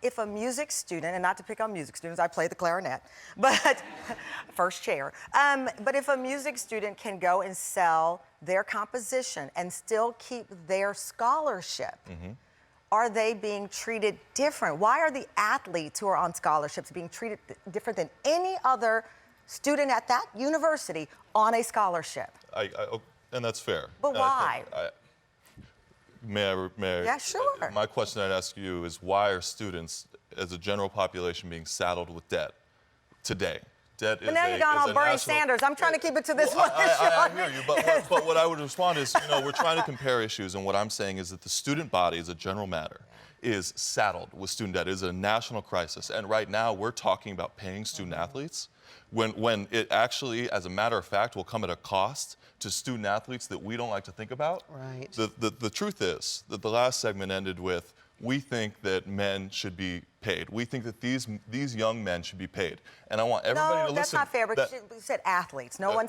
if a music student, and not to pick on music students, I play the clarinet, but first chair. But if a music student can go and sell their composition and still keep their scholarship, are they being treated different? Why are the athletes who are on scholarships being treated different than any other student at that university on a scholarship? And that's fair. But why? May I? Yeah, sure. My question I'd ask you is, why are students, as a general population, being saddled with debt today? Debt but now you've gone on Bernie Sanders. I'm trying to keep it to this one issue. I hear you, but what I would respond is, we're trying to compare issues, and what I'm saying is that the student body, as a general matter, is saddled with student debt. It is a national crisis, and right now we're talking about paying student athletes when it actually, as a matter of fact, will come at a cost to student athletes that we don't like to think about. Right. The truth is that the last segment ended with, we think that men should be paid. We think that these young men should be paid. And I want everybody to listen. No, that's not fair, because you said athletes. No one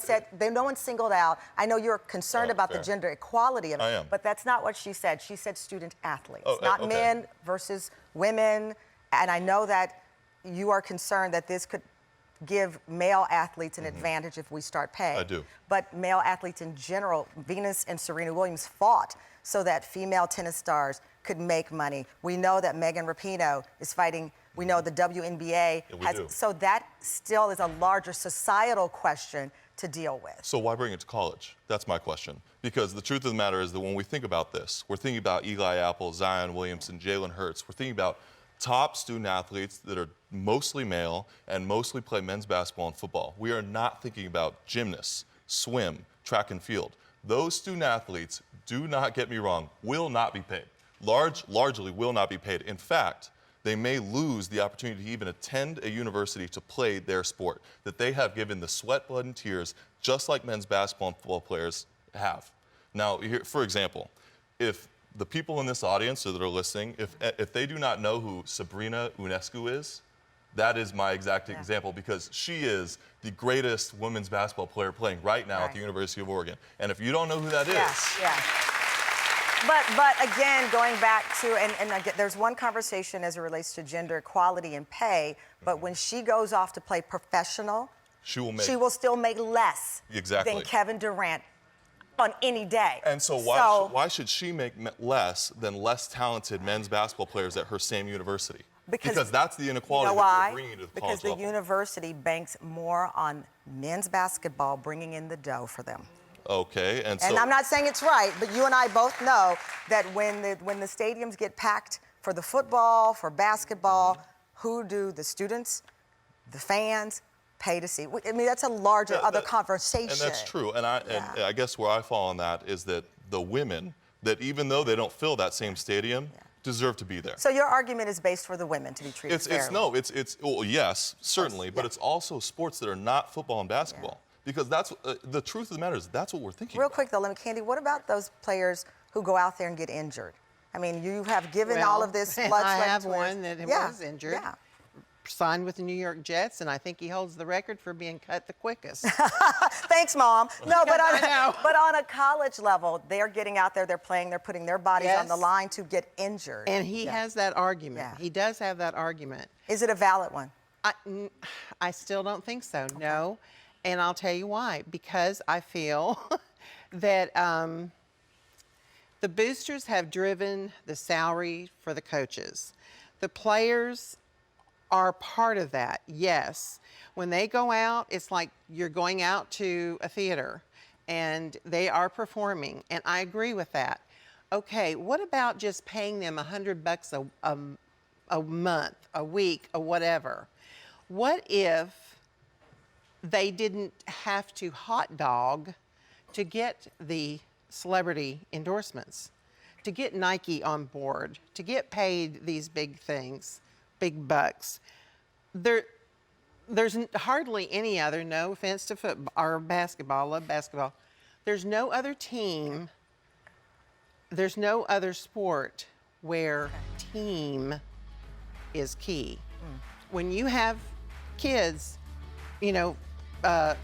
singled out. I know you're concerned about the gender equality of it. I am. But that's not what she said. She said student athletes, not men versus women. And I know that you are concerned that this could give male athletes an advantage if we start paying. I do. But male athletes in general, Venus and Serena Williams fought so that female tennis stars could make money. We know that Megan Rapinoe is fighting. We know the WNBA has. So that still is a larger societal question to deal with. So why bring it to college? That's my question. Because the truth of the matter is that when we think about this, we're thinking about Eli Apple, Zion Williamson, Jalen Hurts. We're thinking about top student athletes that are mostly male and mostly play men's basketball and football. We are not thinking about gymnasts, swim, track and field. Those student athletes, do not get me wrong, will not be paid. Largely will not be paid. In fact, they may lose the opportunity to even attend a university to play their sport that they have given the sweat, blood, and tears, just like men's basketball and football players have. Now, here, for example, if the people in this audience that are listening, if they do not know who Sabrina Ionescu is, that is my exact example, because she is the greatest women's basketball player playing right now at the University of Oregon. And if you don't know who that is... But again, going back to, and again, there's one conversation as it relates to gender equality and pay, but when she goes off to play professional, she will still make less than Kevin Durant on any day. And so why should she make less than less talented men's basketball players at her same university? Because that's the inequality that we're bringing to the college level. Because the university banks more on men's basketball, bringing in the dough for them. Okay, and I'm not saying it's right, but you and I both know that when the stadiums get packed for the football, for basketball, who do the students, the fans, pay to see? I mean, that's a larger other conversation. And that's true. And I guess where I fall on that is that the women, that even though they don't fill that same stadium, deserve to be there. So your argument is based for the women to be treated fairly? Well, yes, certainly, but it's also sports that are not football and basketball. Because that's the truth of the matter is that's what we're thinking about. Real quick though, Candy, what about those players who go out there and get injured? I mean, you have given all of this blood, sweat, I have one that was injured. Signed with the New York Jets, and I think he holds the record for being cut the quickest. Thanks, Mom. No, but on a college level, they're getting out there, they're playing, they're putting their bodies on the line to get injured. And he has that argument. He does have that argument. Is it a valid one? I still don't think so, no. And I'll tell you why. Because I feel that the boosters have driven the salary for the coaches. The players are part of that, yes. When they go out, it's like you're going out to a theater and they are performing, and I agree with that. Okay, what about just paying them $100 a month, a week, or whatever? What if they didn't have to hot dog to get the celebrity endorsements, to get Nike on board, to get paid these big things, big bucks? There's hardly any other, no offense to football or basketball, I love basketball. There's no other team, there's no other sport where team is key. When you have kids,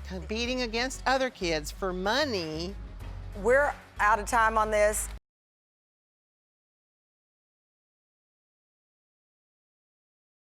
competing against other kids for money. We're out of time on this.